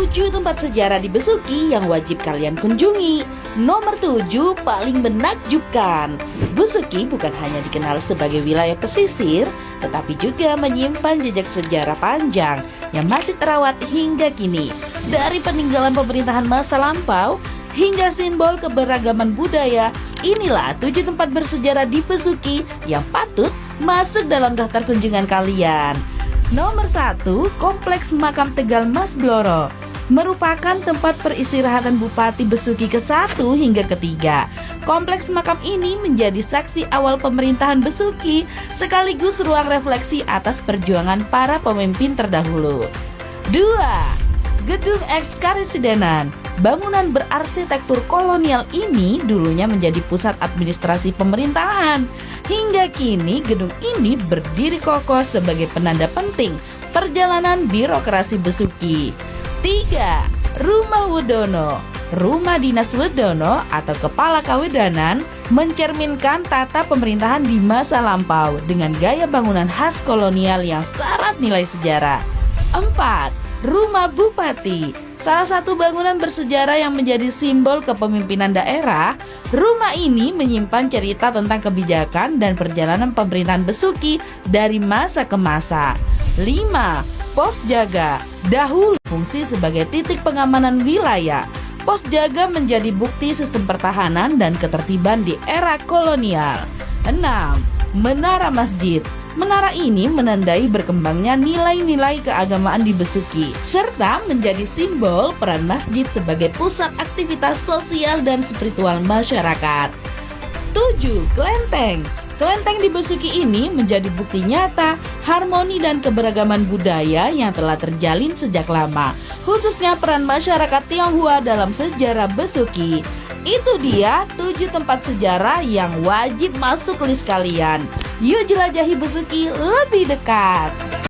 7 tempat sejarah di Besuki yang wajib kalian kunjungi. Nomor 7 paling menakjubkan. Besuki bukan hanya dikenal sebagai wilayah pesisir, tetapi juga menyimpan jejak sejarah panjang yang masih terawat hingga kini. Dari peninggalan pemerintahan masa lampau hingga simbol keberagaman budaya, inilah 7 tempat bersejarah di Besuki yang patut masuk dalam daftar kunjungan kalian. Nomor 1, Kompleks Makam Tegal Mas Bloro merupakan tempat peristirahatan Bupati Besuki ke-1 hingga ke-3. Kompleks makam ini menjadi saksi awal pemerintahan Besuki sekaligus ruang refleksi atas perjuangan para pemimpin terdahulu. 2. Gedung Eks-Karesidenan. Bangunan berarsitektur kolonial ini dulunya menjadi pusat administrasi pemerintahan. Hingga kini gedung ini berdiri kokoh sebagai penanda penting perjalanan birokrasi Besuki. 3. Rumah Wedono. Rumah Dinas Wedono atau Kepala Kawedanan mencerminkan tata pemerintahan di masa lampau dengan gaya bangunan khas kolonial yang syarat nilai sejarah. 4. Rumah Bupati. Salah satu bangunan bersejarah yang menjadi simbol kepemimpinan daerah. Rumah ini menyimpan cerita tentang kebijakan dan perjalanan pemerintahan Besuki dari masa ke masa. 5. Pos Jaga. Dahulu fungsi sebagai titik pengamanan wilayah. Pos Jaga menjadi bukti sistem pertahanan dan ketertiban di era kolonial. 6. Menara Masjid. Menara ini menandai berkembangnya nilai-nilai keagamaan di Besuki, serta menjadi simbol peran masjid sebagai pusat aktivitas sosial dan spiritual masyarakat. 7. Kelenteng. Kelenteng di Besuki ini menjadi bukti nyata harmoni dan keberagaman budaya yang telah terjalin sejak lama, khususnya peran masyarakat Tionghoa dalam sejarah Besuki. Itu dia 7 tempat sejarah yang wajib masuk list kalian. Yuk jelajahi Besuki lebih dekat.